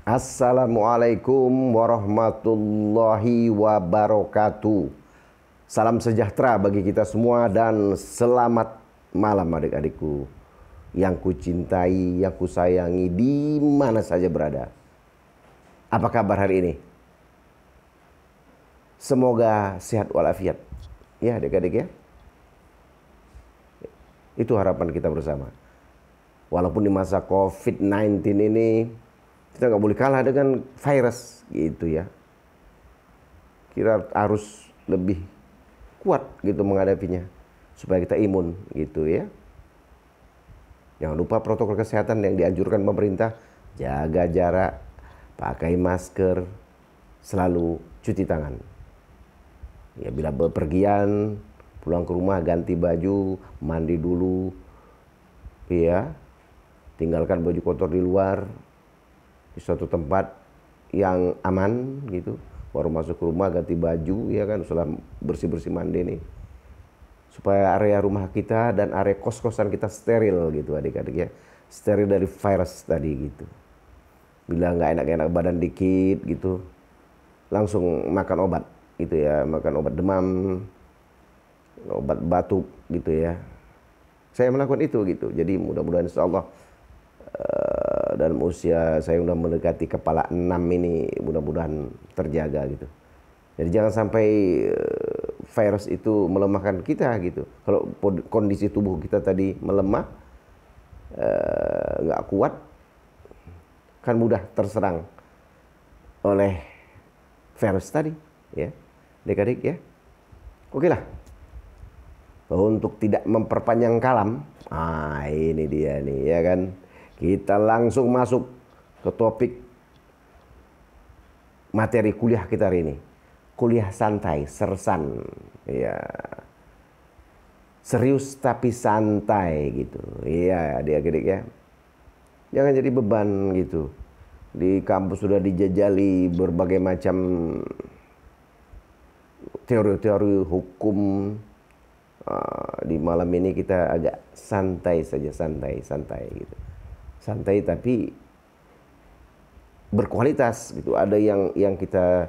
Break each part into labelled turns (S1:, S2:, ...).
S1: Assalamualaikum warahmatullahi wabarakatuh. Salam sejahtera bagi kita semua dan selamat malam adik-adikku yang kucintai, yang kusayangi di mana saja berada. Apa kabar hari ini? Semoga sehat walafiat. Ya adik-adik ya. Itu harapan kita bersama. Walaupun di masa COVID-19 ini kita nggak boleh kalah dengan virus gitu ya. Kita harus lebih kuat gitu menghadapinya supaya kita imun gitu ya. Jangan lupa protokol kesehatan yang dianjurkan pemerintah, jaga jarak, pakai masker, selalu cuci tangan. Ya bila bepergian, pulang ke rumah ganti baju, mandi dulu, ya, tinggalkan baju kotor di luar di suatu tempat yang aman gitu, baru masuk ke rumah ganti baju ya kan, setelah bersih-bersih mandi nih, supaya area rumah kita dan area kos-kosan kita steril gitu adik-adik ya, steril dari virus tadi gitu. Bila nggak enak-enak badan dikit gitu, langsung makan obat gitu ya, makan obat demam, obat batuk gitu ya. Saya melakukan itu gitu, jadi mudah-mudahan insya Allah dalam usia saya udah mendekati kepala 6 ini mudah-mudahan terjaga gitu. Jadi jangan sampai virus itu melemahkan kita gitu. Kalau kondisi tubuh kita tadi melemah, nggak kuat, kan mudah terserang oleh virus tadi ya, adik-adik ya. Oke lah. Untuk tidak memperpanjang kalam, ini dia nih ya kan. Kita langsung masuk ke topik materi kuliah kita hari ini. Kuliah santai, sersan. Ya. Serius tapi santai gitu. Iya, adik-adik ya. Jangan jadi beban gitu. Di kampus sudah dijajali berbagai macam teori-teori hukum. Di malam ini kita agak santai saja, santai gitu. Santai tapi berkualitas gitu. Ada yang kita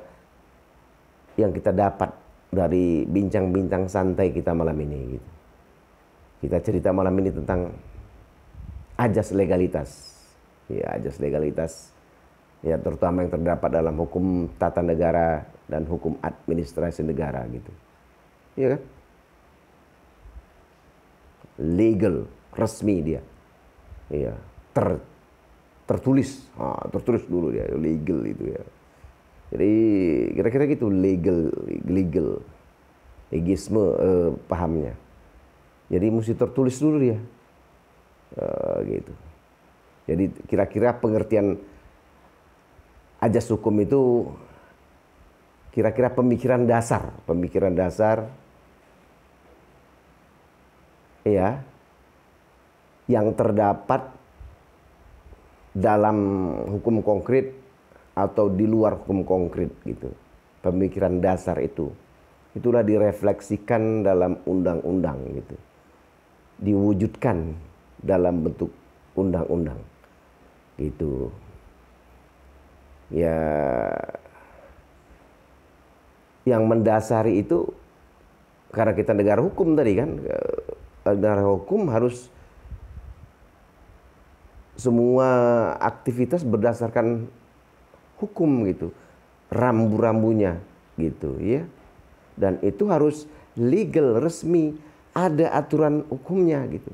S1: dapat dari bincang-bincang santai kita malam ini gitu. Kita cerita malam ini tentang ajas legalitas. Ya, ajas legalitas. Ya, terutama yang terdapat dalam hukum tata negara dan hukum administrasi negara gitu. Iya kan? Legal, resmi dia. Iya. Tertulis, tertulis dulu dia, legal itu ya. Jadi kira-kira gitu, legal, legisme pahamnya. Jadi mesti tertulis dulu dia, gitu. Jadi kira-kira pengertian ajas hukum itu, kira-kira pemikiran dasar, ya, yang terdapat dalam hukum konkret atau di luar hukum konkret gitu. Pemikiran dasar itulah direfleksikan dalam undang-undang gitu. Diwujudkan dalam bentuk undang-undang gitu. Ya, yang mendasari itu karena kita negara hukum tadi kan, negara hukum harus semua aktivitas berdasarkan hukum gitu, rambu-rambunya gitu ya, dan itu harus legal, resmi, ada aturan hukumnya gitu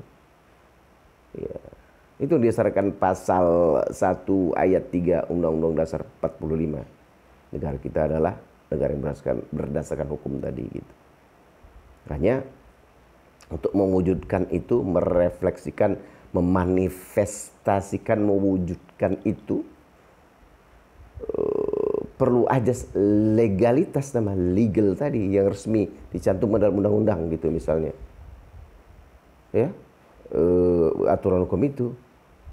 S1: ya. Itu didasarkan pasal 1 ayat 3 Undang-Undang Dasar 45. Negara kita adalah negara yang berdasarkan hukum tadi gitu. Makanya untuk mewujudkan itu, merefleksikan, memanifestasikan, mewujudkan itu perlu ajas legalitas, nama legal tadi yang resmi dicantumkan dalam undang-undang gitu misalnya ya, aturan hukum itu.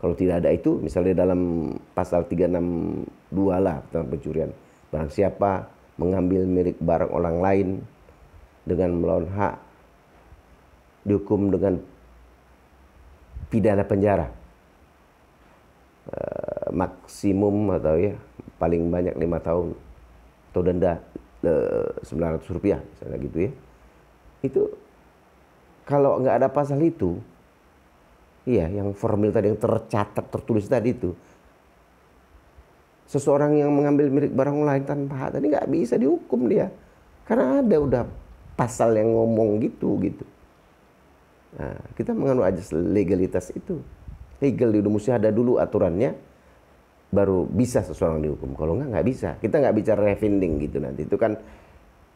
S1: Kalau tidak ada itu, misalnya dalam pasal 362 lah tentang pencurian, barang siapa mengambil milik barang orang lain dengan melawan hak dihukum dengan pidana penjara maksimum atau ya paling banyak 5 tahun atau denda Rp900 misalnya gitu ya. Itu kalau nggak ada pasal itu, iya yang formil tadi yang tercatat tertulis tadi itu, seseorang yang mengambil milik barang lain tanpa hak tadi nggak bisa dihukum dia, karena ada udah pasal yang ngomong gitu. Nah, kita menganut ajas legalitas itu. Legal di mesti ada dulu aturannya, baru bisa seseorang dihukum. Kalau nggak bisa. Kita nggak bicara refinding gitu nanti. Itu kan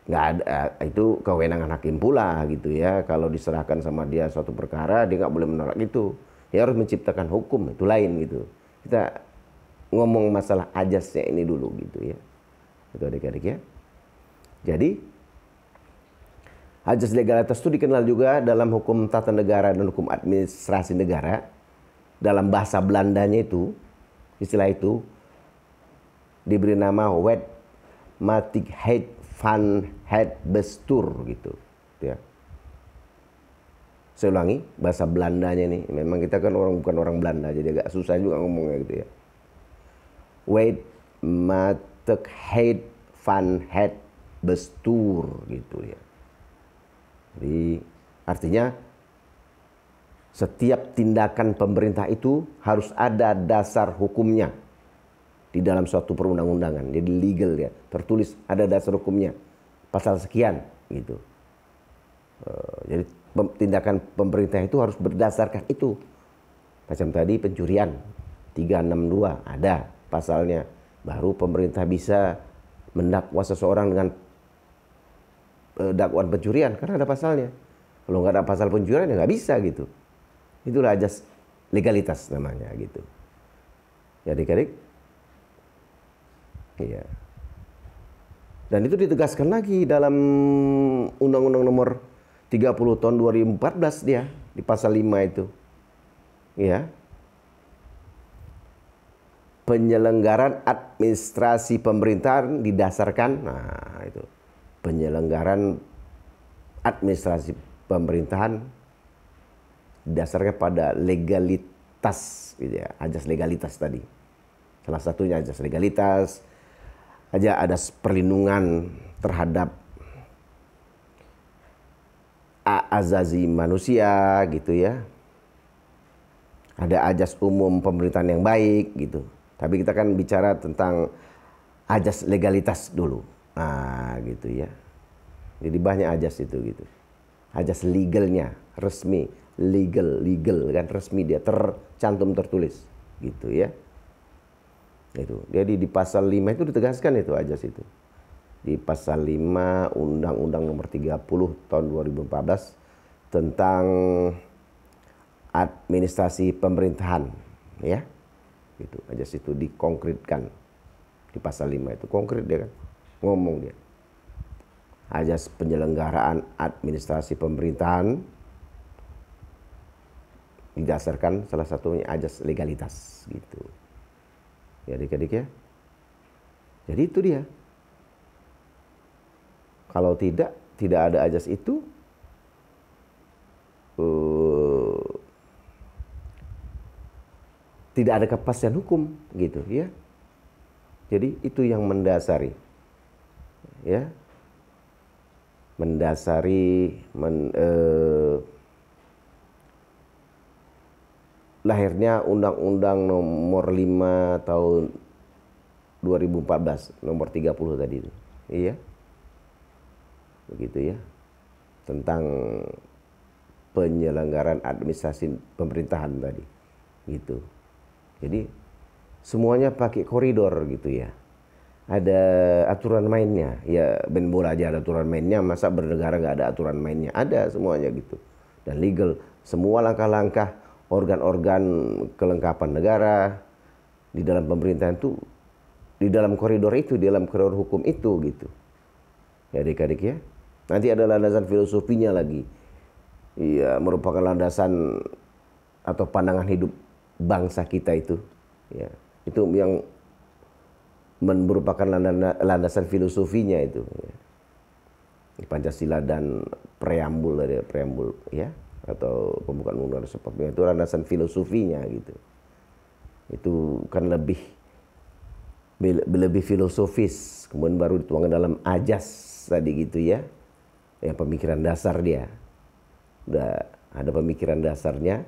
S1: nggak ada, itu kewenangan hakim pula gitu ya. Kalau diserahkan sama dia suatu perkara, dia nggak boleh menolak itu. Dia harus menciptakan hukum, itu lain gitu. Kita ngomong masalah ajasnya ini dulu gitu ya. Itu adik-adik ya. Jadi ajas legalitas itu dikenal juga dalam hukum tata negara dan hukum administrasi negara. Dalam bahasa Belandanya itu, istilah itu diberi nama wetmatigheid van het bestuur gitu ya. Saya ulangi, bahasa Belandanya nih, memang kita kan bukan orang Belanda, jadi agak susah juga ngomongnya gitu ya. Wetmatigheid van het bestuur gitu ya. Jadi artinya setiap tindakan pemerintah itu harus ada dasar hukumnya di dalam suatu perundang-undangan. Jadi legal ya, tertulis ada dasar hukumnya. Pasal sekian gitu. Jadi tindakan pemerintah itu harus berdasarkan itu. Macam tadi pencurian 362 ada pasalnya. Baru pemerintah bisa mendakwa seseorang dengan dakwaan pencurian karena ada pasalnya. Kalau nggak ada pasal pencurian ya nggak bisa gitu. Itulah ajas legalitas namanya gitu. Ya adik-adik. Iya. Dan itu ditegaskan lagi dalam Undang-Undang Nomor 30 tahun 2014 dia di pasal 5 itu. Ya. Penyelenggaraan administrasi pemerintahan didasarkan, nah itu. Penyelenggaraan administrasi pemerintahan didasarkan pada legalitas gitu ya, ajas legalitas tadi. Salah satunya ajas legalitas, ada perlindungan terhadap azazi manusia gitu ya. Ada ajas umum pemerintahan yang baik gitu. Tapi kita kan bicara tentang ajas legalitas dulu. Nah, gitu ya. Jadi banyak ajas itu gitu. Ajas legalnya, resmi, legal kan resmi dia tercantum tertulis gitu ya. Itu. Jadi di pasal 5 itu ditegaskan itu ajas itu. Di pasal 5 Undang-Undang Nomor 30 tahun 2014 tentang administrasi pemerintahan ya. Gitu. Ajas itu dikonkretkan di pasal 5 itu konkret dia kan. Ngomong dia. Ajas penyelenggaraan administrasi pemerintahan didasarkan salah satunya ajas legalitas gitu. Ya adik-adik ya. Jadi itu dia. Kalau tidak ada ajas itu, tidak ada kepastian hukum gitu ya. Jadi itu yang mendasari ya. Mendasari lahirnya Undang-Undang Nomor 5 tahun 2014, Nomor 30 tadi itu. Iya. Begitu ya. Tentang penyelenggaraan administrasi pemerintahan tadi. Gitu. Jadi semuanya pakai koridor gitu ya. Ada aturan mainnya. Ya main bola aja ada aturan mainnya, masa bernegara nggak ada aturan mainnya? Ada semuanya gitu. Dan legal. Semua langkah-langkah organ-organ kelengkapan negara di dalam pemerintahan itu di dalam koridor itu, di dalam koridor hukum itu gitu. Ya adik-adik ya. Nanti ada landasan filosofinya lagi. Iya, merupakan landasan atau pandangan hidup bangsa kita itu. Ya, itu yang merupakan landasan filosofinya itu. Ya. Pancasila dan preambul ya, atau pembukaan undang-undang seperti itu landasan filosofinya gitu. Itu kan lebih filosofis, kemudian baru dituangkan dalam ajas tadi gitu ya. Ya pemikiran dasar dia. Udah ada pemikiran dasarnya.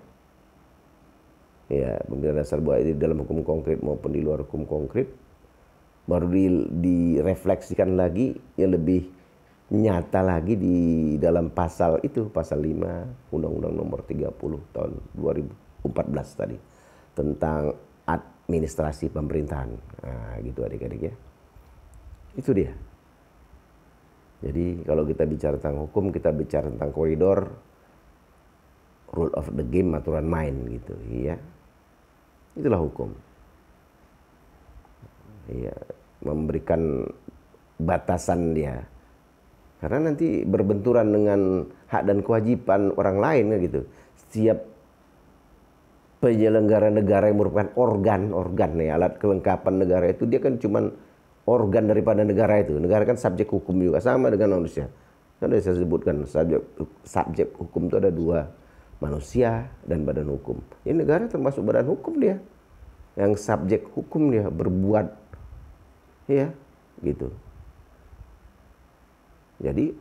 S1: Ya, pemikiran dasar bahwa di dalam hukum konkret maupun di luar hukum konkret. Baru direfleksikan lagi yang lebih nyata lagi di dalam pasal itu, pasal 5 Undang-Undang Nomor 30 tahun 2014 tadi tentang administrasi pemerintahan. Nah, gitu adik-adik ya. Itu dia. Jadi kalau kita bicara tentang hukum, kita bicara tentang koridor, rule of the game, aturan main gitu, iya. Itulah hukum. Iya, memberikan batasan dia. Karena nanti berbenturan dengan hak dan kewajiban orang lain gitu. Setiap penyelenggara negara yang merupakan organ nih, alat kelengkapan negara itu, dia kan cuman organ daripada negara itu. Negara kan subjek hukum juga, sama dengan manusia. Kan sudah saya sebutkan subjek hukum itu ada dua, manusia dan badan hukum. Ini negara termasuk badan hukum dia, yang subjek hukum dia berbuat, ya gitu. Jadi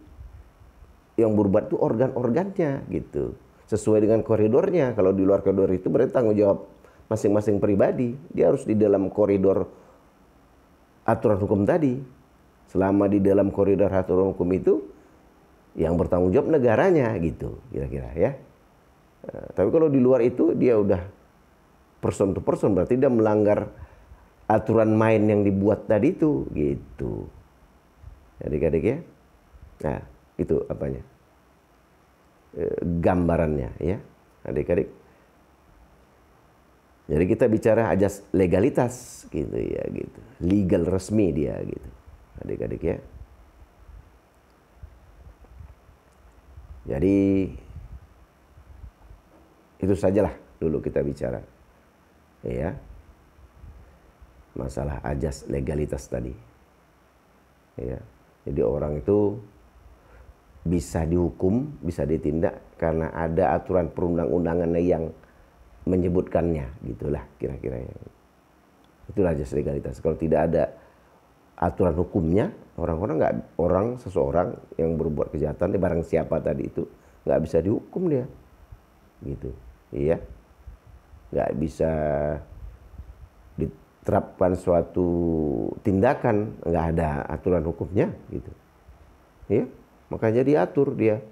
S1: yang berbuat itu organ-organnya gitu, sesuai dengan koridornya. Kalau di luar koridor itu berarti tanggung jawab masing-masing pribadi. Dia harus di dalam koridor aturan hukum tadi. Selama di dalam koridor aturan hukum itu, yang bertanggung jawab negaranya gitu, kira-kira ya. Tapi kalau di luar itu dia udah person to person, berarti dia melanggar aturan main yang dibuat tadi itu gitu. Adik-adik ya. Nah, itu apanya? Gambarannya ya, adik-adik. Jadi kita bicara ajas legalitas gitu ya gitu. Legal resmi dia gitu. Adik-adik ya. Jadi itu sajalah dulu kita bicara. Ya. Masalah ajas legalitas tadi. Ya. Jadi orang itu bisa dihukum, bisa ditindak karena ada aturan perundang-undangannya yang menyebutkannya, gitulah kira-kira. Itulah ajas legalitas. Kalau tidak ada aturan hukumnya, seseorang yang berbuat kejahatan, barang siapa tadi itu nggak bisa dihukum dia, gitu, iya, nggak bisa diterapkan suatu tindakan, nggak ada aturan hukumnya, gitu, iya. Makanya diatur dia.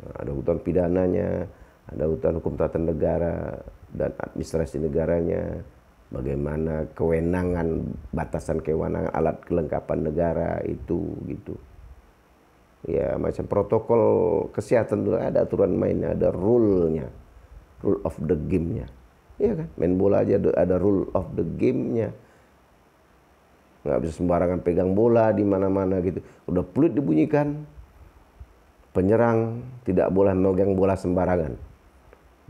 S1: Nah, ada hukuman pidananya, ada hukuman hukum tata negara dan administrasi negaranya, bagaimana kewenangan, batasan kewenangan, alat kelengkapan negara itu gitu. Ya macam protokol kesehatan itu ada aturan mainnya, ada rule-nya, rule of the game-nya. Iya kan? Main bola aja ada rule of the game-nya. Nggak bisa sembarangan pegang bola di mana-mana gitu. Udah peluit dibunyikan, penyerang tidak boleh memegang bola sembarangan.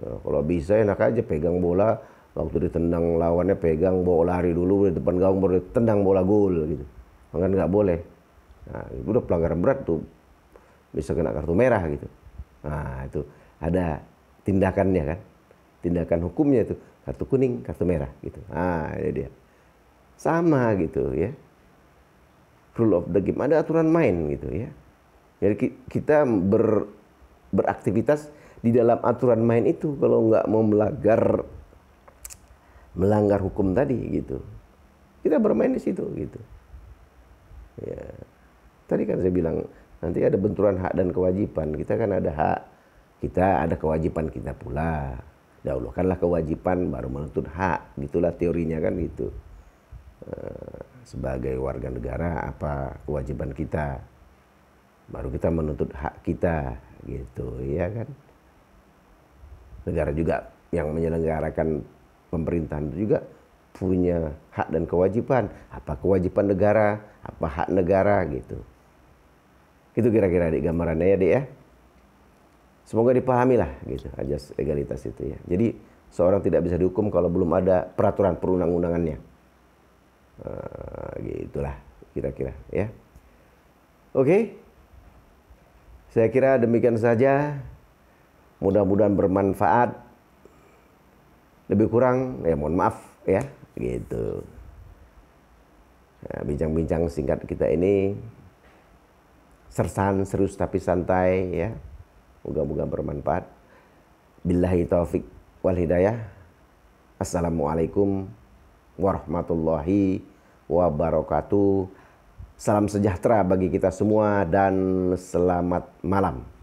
S1: Nah, kalau bisa enak aja pegang bola, waktu ditendang lawannya pegang, bawa lari dulu di depan gawang baru tendang bola gol gitu. Kan nggak boleh. Nah, itu udah pelanggaran berat tuh, bisa kena kartu merah gitu. Nah itu ada tindakannya kan, tindakan hukumnya itu kartu kuning, kartu merah gitu. Nah ini dia. Sama gitu ya, rule of the game, ada aturan main gitu ya. Jadi kita beraktivitas di dalam aturan main itu, kalau nggak mau melanggar hukum tadi gitu, kita bermain di situ gitu. Ya, tadi kan saya bilang nanti ada benturan hak dan kewajiban. Kita kan ada hak, kita ada kewajiban kita pula. Dahulukanlah kewajiban baru menuntut hak, gitulah teorinya kan gitu. Sebagai warga negara apa kewajiban kita, baru kita menuntut hak kita gitu ya kan. Negara juga yang menyelenggarakan pemerintahan itu juga punya hak dan kewajiban, apa kewajiban negara, apa hak negara gitu. Itu kira-kira di gambarannya ya Dek ya. Semoga dipahami lah gitu ajas legalitas itu ya. Jadi seorang tidak bisa dihukum kalau belum ada peraturan perundang-undangannya. Gitulah kira-kira ya. Oke. Saya kira demikian saja. Mudah-mudahan bermanfaat. Lebih kurang ya mohon maaf ya, gitu. Nah, bincang-bincang singkat kita ini sersan, serius tapi santai ya. Moga-moga bermanfaat. Billahi taufik wal hidayah. Assalamualaikum warahmatullahi wabarakatuh. Salam sejahtera bagi kita semua dan selamat malam.